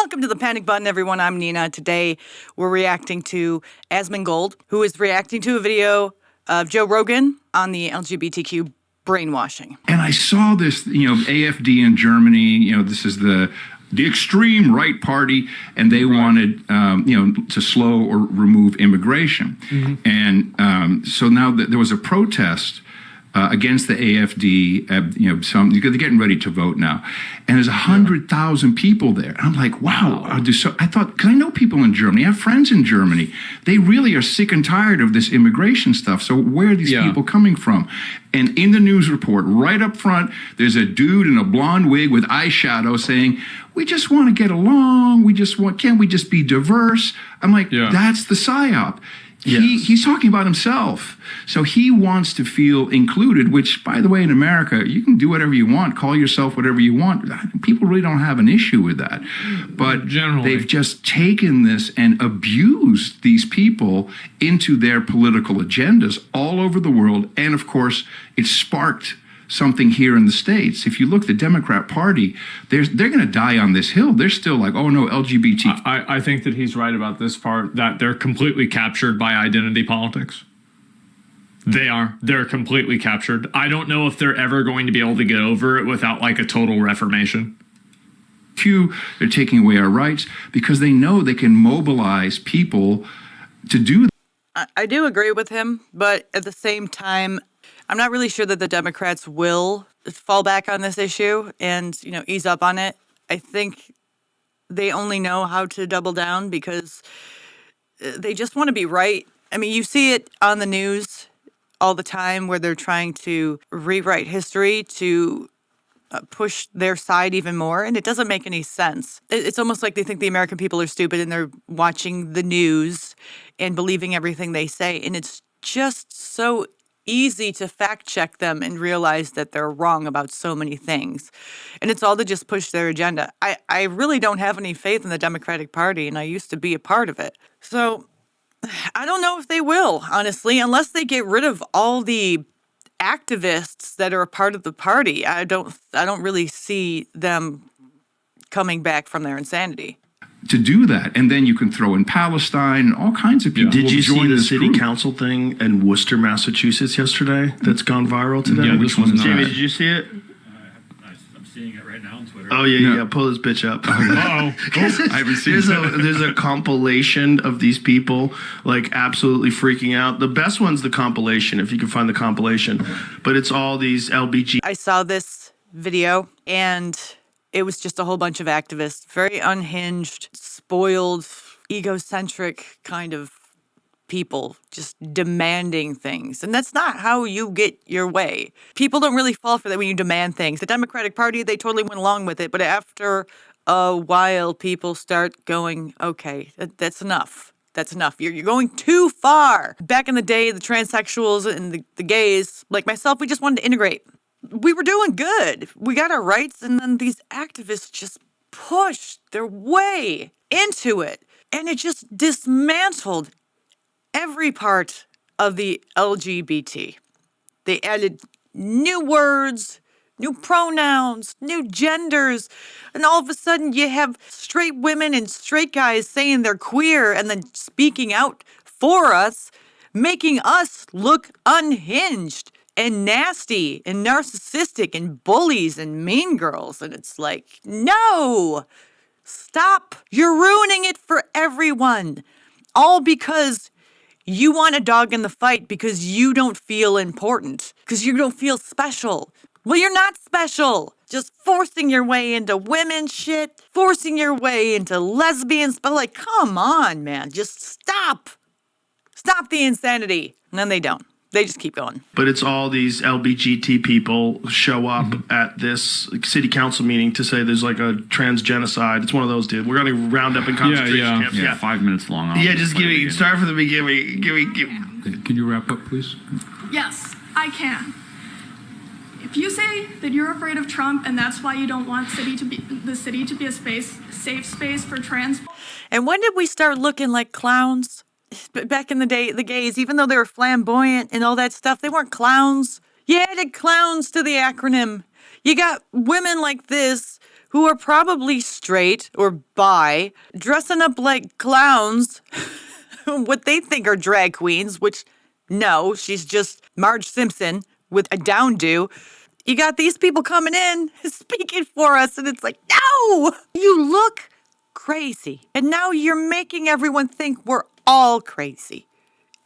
Welcome to the Panic Button, everyone. I'm Nina. Today, we're reacting to Asmongold, who is reacting to a video of Joe Rogan on the LGBTQ brainwashing. And I saw this, AfD in Germany, this is the extreme right party, and they wanted, to slow or remove immigration. Mm-hmm. And so now there was a protest against the AfD. They're getting ready to vote now, and there's 100,000 people there. And I'm like, wow. I thought, because I know people in Germany, I have friends in Germany. They really are sick and tired of this immigration stuff. So where are these people coming from? And in the news report, right up front, there's a dude in a blonde wig with eyeshadow saying, we just want to get along. Can't we just be diverse? I'm like, that's the PSYOP. Yes. He's talking about himself. So he wants to feel included, which, by the way, in America, you can do whatever you want, call yourself whatever you want. People really don't have an issue with that. But generally, they've just taken this and abused these people into their political agendas all over the world. And, of course, it sparked something here in the States. If you look, the Democrat Party, they're going to die on this hill. They're still like, oh no, LGBT. I think that he's right about this part, that they're completely captured by identity politics. They're completely captured. I don't know if they're ever going to be able to get over it without like a total reformation. They're taking away our rights because they know they can mobilize people to do that. I do agree with him, but at the same time, I'm not really sure that the Democrats will fall back on this issue and, ease up on it. I think they only know how to double down because they just want to be right. I mean, you see it on the news all the time where they're trying to rewrite history to push their side even more, and it doesn't make any sense. It's almost like they think the American people are stupid and they're watching the news and believing everything they say, and it's just so easy to fact check them and realize that they're wrong about so many things. And it's all to just push their agenda. I really don't have any faith in the Democratic Party, and I used to be a part of it. So I don't know if they will, honestly, unless they get rid of all the activists that are a part of the party. I don't really see them coming back from their insanity. To do that, and then you can throw in Palestine and all kinds of people. Did you see the city council thing in Worcester, Massachusetts yesterday that's gone viral today? Yeah, which one's Jamie, did you see it? I'm seeing it right now on Twitter. Oh, yeah, pull this bitch up. I haven't seen it. There's a compilation of these people, like, absolutely freaking out. The best one's the compilation, if you can find the compilation. But it's all these LBG. I saw this video, and it was just a whole bunch of activists, very unhinged, spoiled, egocentric kind of people, just demanding things. And that's not how you get your way. People don't really fall for that when you demand things. The Democratic Party, they totally went along with it. But after a while, people start going, okay, that's enough. That's enough. You're going too far. Back in the day, the transsexuals and the gays, like myself, we just wanted to integrate. We were doing good. We got our rights, and then these activists just pushed their way into it. And it just dismantled every part of the LGBT. They added new words, new pronouns, new genders, and all of a sudden you have straight women and straight guys saying they're queer and then speaking out for us, making us look unhinged and nasty and narcissistic and bullies and mean girls. And it's like, no, stop. You're ruining it for everyone. All because you want a dog in the fight because you don't feel important, because you don't feel special. Well, you're not special. Just forcing your way into women shit, forcing your way into lesbians. But like, come on, man, just stop. Stop the insanity. And then they don't. They just keep going. But it's all these LGBT people show up at this city council meeting to say there's like a trans genocide. It's one of those, dude. We're going to round up in concentration camps. Yeah, 5 minutes long. Just give me, start from the beginning. Give me. Can you wrap up, please? Yes, I can. If you say that you're afraid of Trump and that's why you don't want the city to be a safe space for trans. And when did we start looking like clowns? Back in the day, the gays, even though they were flamboyant and all that stuff, they weren't clowns. You added clowns to the acronym. You got women like this who are probably straight or bi, dressing up like clowns, what they think are drag queens, which, no, she's just Marge Simpson with a down-do. You got these people coming in, speaking for us, and it's like, no! You look crazy. And now you're making everyone think we're all crazy.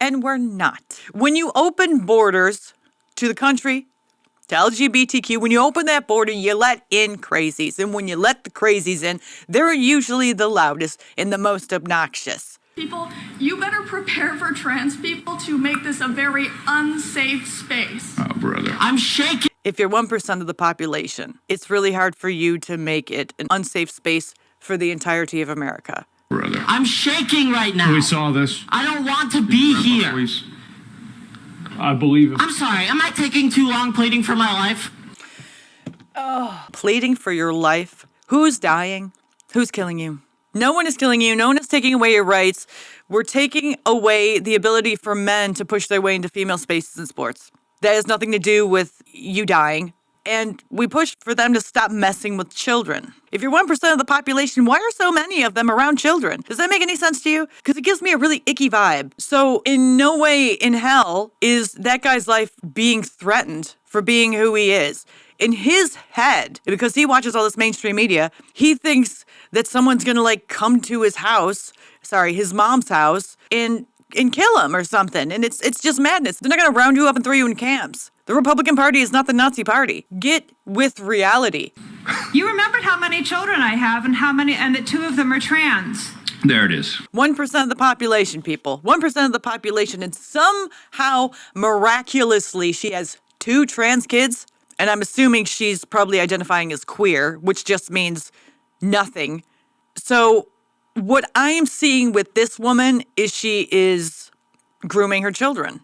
And we're not. When you open borders to the country, to LGBTQ, when you open that border, you let in crazies. And when you let the crazies in, they're usually the loudest and the most obnoxious. People, you better prepare for trans people to make this a very unsafe space. Oh, brother. I'm shaking. If you're 1% of the population, it's really hard for you to make it an unsafe space for the entirety of America. Brother. I'm shaking right now. We saw this. I don't want to be here. Please. I believe it. I'm sorry. Am I taking too long pleading for my life? Pleading for your life. Who's dying? Who's killing you? No one is killing you. No one is taking away your rights. We're taking away the ability for men to push their way into female spaces in sports. That has nothing to do with you dying. And we push for them to stop messing with children. If you're 1% of the population, why are so many of them around children? Does that make any sense to you? Because it gives me a really icky vibe. So in no way in hell is that guy's life being threatened for being who he is. In his head, because he watches all this mainstream media, he thinks that someone's gonna like come to his house, his mom's house, and kill him or something. And it's just madness. They're not gonna round you up and throw you in camps. The Republican Party is not the Nazi Party. Get with reality. You remembered how many children I have and that 2 of them are trans. There it is. 1% of the population, people. 1% of the population, and somehow, miraculously, she has 2 trans kids, and I'm assuming she's probably identifying as queer, which just means nothing. So what I am seeing with this woman is she is grooming her children.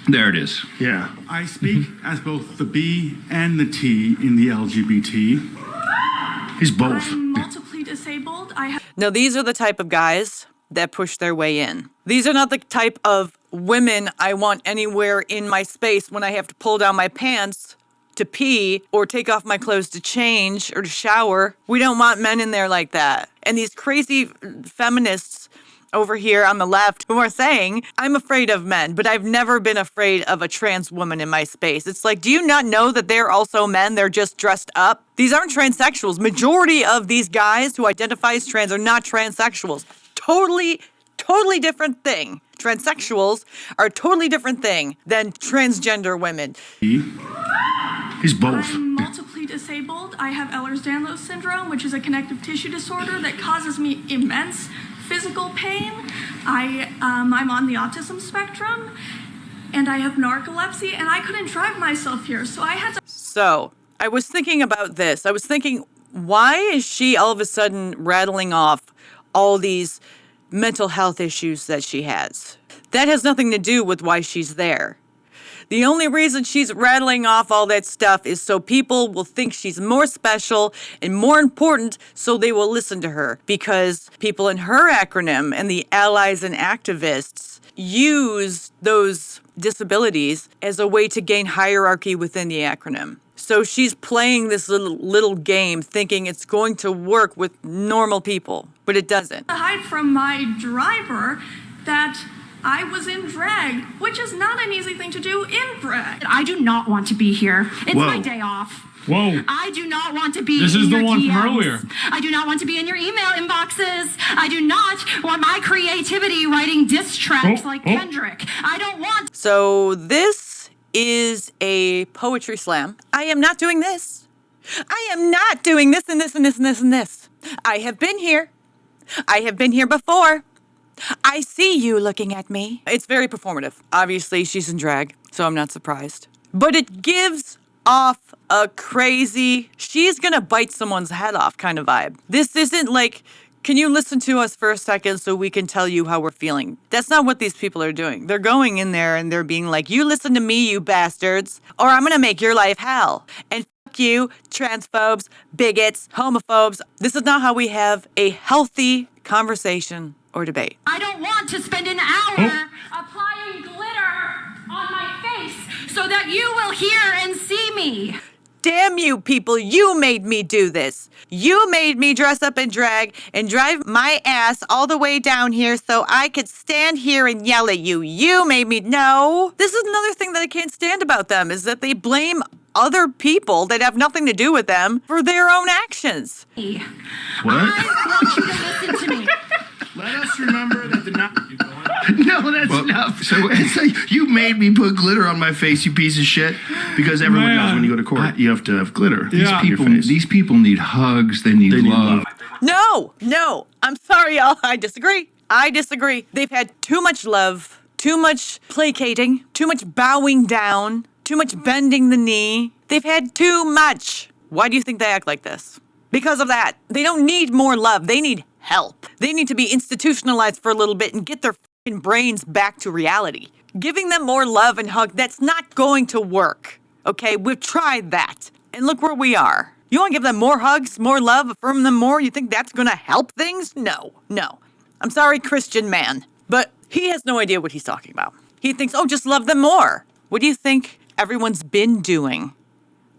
There it is. Yeah. I speak as both the B and the T in the LGBT. He's both. I'm multiply disabled. I have Now, these are the type of guys that push their way in. These are not the type of women I want anywhere in my space when I have to pull down my pants to pee or take off my clothes to change or to shower. We don't want men in there like that. And these crazy feminists over here on the left who are saying, I'm afraid of men, but I've never been afraid of a trans woman in my space. It's like, do you not know that they're also men? They're just dressed up. These aren't transsexuals. Majority of these guys who identify as trans are not transsexuals. Totally different thing. Transsexuals are a totally different thing than transgender women. He's both. I'm multiply disabled. I have Ehlers-Danlos syndrome, which is a connective tissue disorder that causes me immense physical pain. I'm on the autism spectrum, and I have narcolepsy, and I couldn't drive myself here, so I had to. So I was thinking about this. I was thinking, why is she all of a sudden rattling off all these mental health issues that she has? That has nothing to do with why she's there. The only reason she's rattling off all that stuff is so people will think she's more special and more important, so they will listen to her. Because people in her acronym and the allies and activists use those disabilities as a way to gain hierarchy within the acronym. So she's playing this little game thinking it's going to work with normal people, but it doesn't. Hide from my driver that I was in drag, which is not an easy thing to do in drag. I do not want to be here. It's Whoa. my day off. Whoa. I do not want to be This in is the your one from DMs. earlier. I do not want to be in your email inboxes. I do not want my creativity writing diss tracks like Kendrick. I don't want. So this is a poetry slam. I am not doing this. I am not doing this and this and this and this and this. I have been here. I have been here before. I see you looking at me. It's very performative. Obviously, she's in drag, so I'm not surprised. But it gives off a crazy, she's gonna bite someone's head off kind of vibe. This isn't like, can you listen to us for a second so we can tell you how we're feeling? That's not what these people are doing. They're going in there and they're being like, you listen to me, you bastards, or I'm gonna make your life hell. And fuck you, transphobes, bigots, homophobes. This is not how we have a healthy conversation or debate. I don't want to spend an hour applying glitter on my face so that you will hear and see me. Damn you people, you made me do this. You made me dress up in drag and drive my ass all the way down here so I could stand here and yell at you. You made me. No. This is another thing that I can't stand about them is that they blame other people that have nothing to do with them for their own actions. What? I want you to listen to me. Let us remember that the not. No, that's enough. So it's like, you made me put glitter on my face, you piece of shit. Because everyone knows when you go to court, you have to have glitter. These people need hugs. They need love. No. I'm sorry, y'all. I disagree. They've had too much love, too much placating, too much bowing down, too much bending the knee. They've had too much. Why do you think they act like this? Because of that. They don't need more love. They need help. They need to be institutionalized for a little bit and get their fucking brains back to reality. Giving them more love and hug, that's not going to work. Okay, we've tried that. And look where we are. You want to give them more hugs, more love, affirm them more? You think that's going to help things? No. I'm sorry, Christian man, but he has no idea what he's talking about. He thinks, oh, just love them more. What do you think everyone's been doing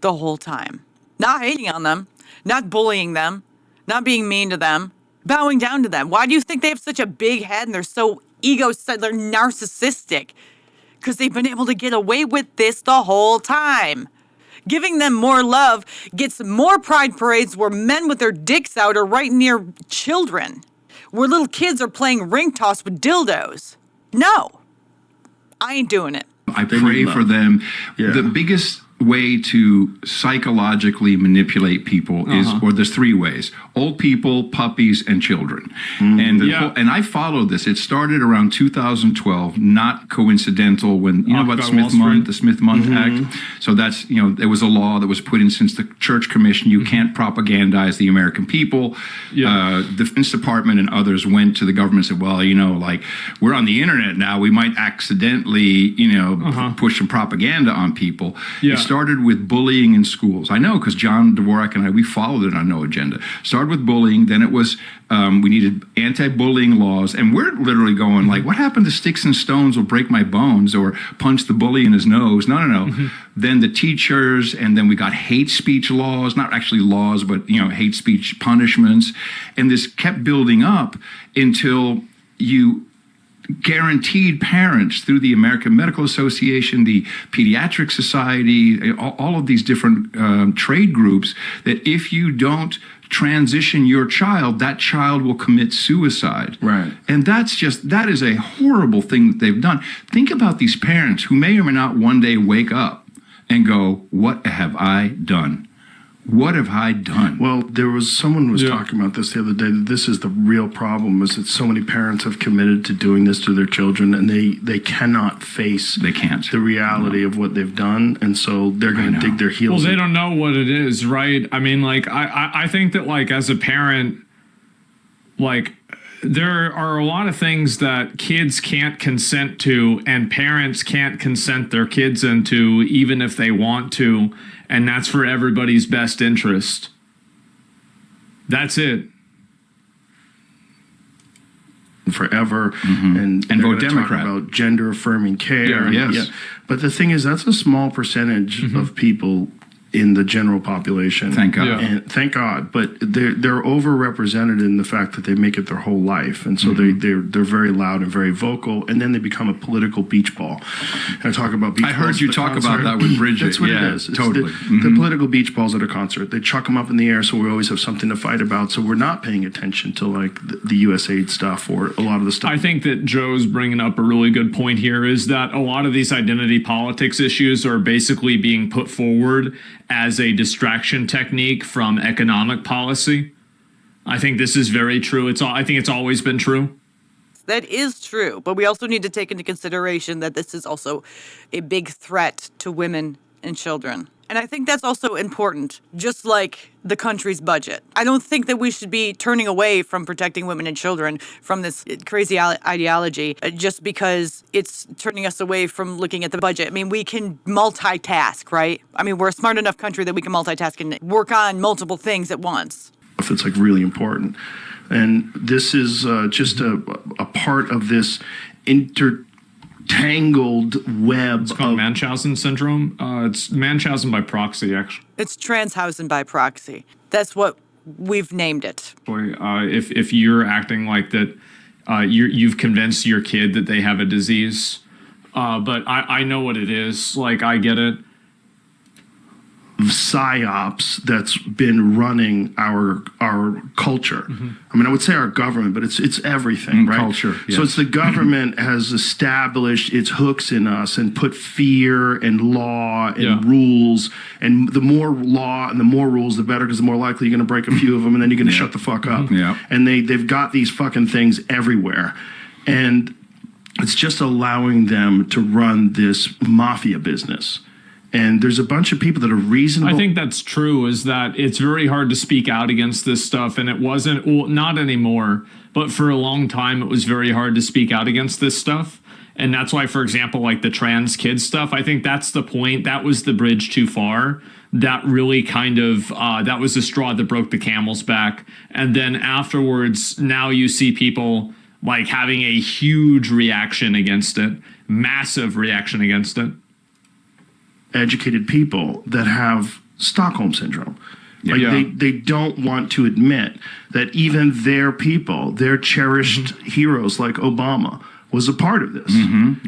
the whole time? Not hating on them, not bullying them, not being mean to them, bowing down to them. Why do you think they have such a big head and they're so they're narcissistic? Because they've been able to get away with this the whole time. Giving them more love gets more pride parades where men with their dicks out are right near children, where little kids are playing ring toss with dildos. No, I ain't doing it. I pray for them. Yeah. The biggest way to psychologically manipulate people is, or there's three ways: old people, puppies, and children. And I followed this. It started around 2012, not coincidental. When you know about the Smith Month Act. So that's there was a law that was put in since the Church Commission. You can't propagandize the American people. The Defense Department and others went to the government and said, well, like we're on the internet now. We might accidentally push some propaganda on people. It started with bullying in schools. I know because John Dvorak and we followed it on No Agenda. Started with bullying, then it was we needed anti-bullying laws, and we're literally going like, what happened to sticks and stones will break my bones or punch the bully in his nose? No. Then the teachers, and then we got hate speech laws, not actually laws, but hate speech punishments, and this kept building up until you guaranteed parents through the American Medical Association, the Pediatric Society, all of these different trade groups, that if you don't transition your child, that child will commit suicide. Right. And that is a horrible thing that they've done. Think about these parents who may or may not one day wake up and go, what have I done? What have I done? Well, someone was talking about this the other day, that this is the real problem, is that so many parents have committed to doing this to their children, and they cannot face the reality of what they've done, and so they're going to dig their heels in. Well, they don't know what it is, right? I mean, like, I think that, like, as a parent, like, there are a lot of things that kids can't consent to and parents can't consent their kids into, even if they want to, and that's for everybody's best interest. That's it. Forever, and vote Democrat about gender affirming care. But the thing is, that's a small percentage of people in the general population. Thank God. And thank God. But they're overrepresented in the fact that they make it their whole life. And so they're very loud and very vocal, and then they become a political beach ball. And I talk about beach balls. I heard you talk about that with Bridget. That's what it is. It's totally. The political beach balls at a concert. They chuck them up in the air, so we always have something to fight about. So we're not paying attention to like the USAID stuff or a lot of the stuff. I think that Joe's bringing up a really good point here, is that a lot of these identity politics issues are basically being put forward as a distraction technique from economic policy. I think this is very true. I think it's always been true. That is true, but we also need to take into consideration that this is also a big threat to women and children. And I think that's also important, just like the country's budget. I don't think that we should be turning away from protecting women and children from this crazy ideology just because it's turning us away from looking at the budget. I mean, we can multitask, right? I mean, we're a smart enough country that we can multitask and work on multiple things at once. If it's like really important. And this is just a part of this tangled web. It's called Munchausen syndrome. It's Munchausen by proxy, actually. It's Transhausen by proxy. That's what we've named it. If you're acting like that, you've convinced your kid that they have a disease. But I know what it is. Like, I get it. Psyops that's been running our culture. I mean, I would say our government, but it's everything, right? Culture. Yes. So it's the government has established its hooks in us and put fear and law and rules. And the more law and the more rules, the better, because the more likely you're going to break a few of them, and then you're going to shut the fuck up. And they've got these fucking things everywhere, and it's just allowing them to run this mafia business. And there's a bunch of people that are reasonable. I think that's true, is that it's very hard to speak out against this stuff. And it wasn't, well, not anymore, but for a long time, it was very hard to speak out against this stuff. And that's why, for example, like the trans kid stuff, I think that's the point. That was the bridge too far. That really kind of, that was the straw that broke the camel's back. And then afterwards, now you see people like having a huge reaction against it, massive reaction against it. Educated people that have Stockholm syndrome. They don't want to admit that even their people, their cherished heroes like Obama, was a part of this.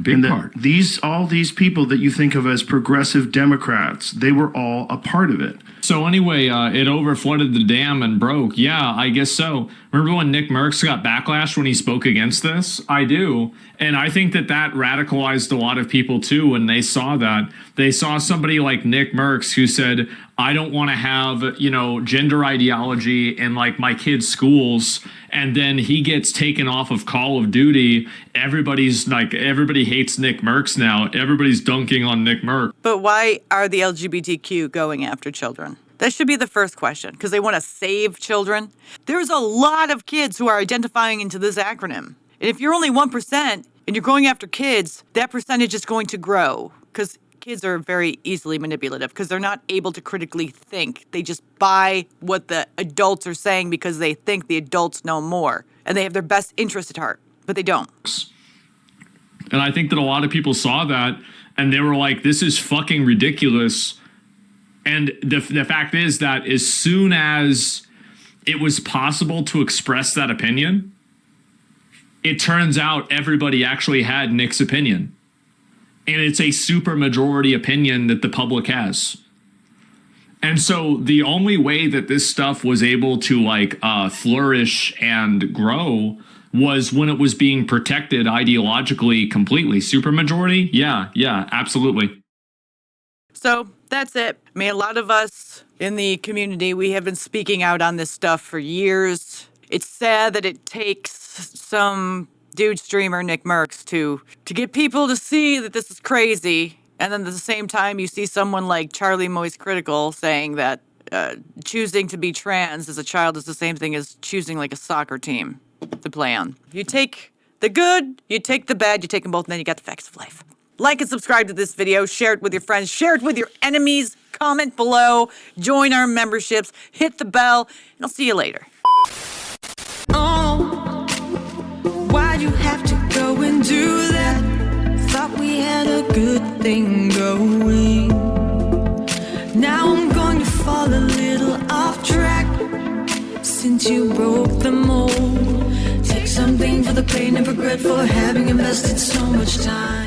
Big part. All these people that you think of as progressive Democrats, they were all a part of it. So anyway, it overflooded the dam and broke. Yeah, I guess so. Remember when Nick Merckx got backlash when he spoke against this? I do. And I think that radicalized a lot of people too when they saw that. They saw somebody like Nick Merckx who said, I don't want to have, gender ideology in like my kids' schools. And then he gets taken off of Call of Duty. Everybody hates Nick Merckx now. Everybody's dunking on Nick Merckx. But why are the LGBTQ going after children? That should be the first question, because they want to save children. There's a lot of kids who are identifying into this acronym. And if you're only 1% and you're going after kids, that percentage is going to grow, because kids are very easily manipulative because they're not able to critically think. They just buy what the adults are saying because they think the adults know more and they have their best interest at heart, but they don't. And I think that a lot of people saw that and they were like, this is fucking ridiculous. And the fact is that as soon as it was possible to express that opinion, it turns out everybody actually had Nick's opinion. And it's a super majority opinion that the public has. And so the only way that this stuff was able to flourish and grow was when it was being protected ideologically completely. Supermajority? Yeah, absolutely. So that's it. I mean, a lot of us in the community, we have been speaking out on this stuff for years. It's sad that it takes some dude streamer, Nick Merckx, to get people to see that this is crazy. And then at the same time, you see someone like Charlie Moist Critical saying that choosing to be trans as a child is the same thing as choosing like a soccer team to play on. You take the good, you take the bad, you take them both, and then you got the facts of life. Like and subscribe to this video, share it with your friends, share it with your enemies, comment below, join our memberships, hit the bell, and I'll see you later. Oh, why'd you have to go and do that? Thought we had a good thing going. Now I'm going to fall a little off track since you broke the mold. Take something for the pain and regret for having invested so much time.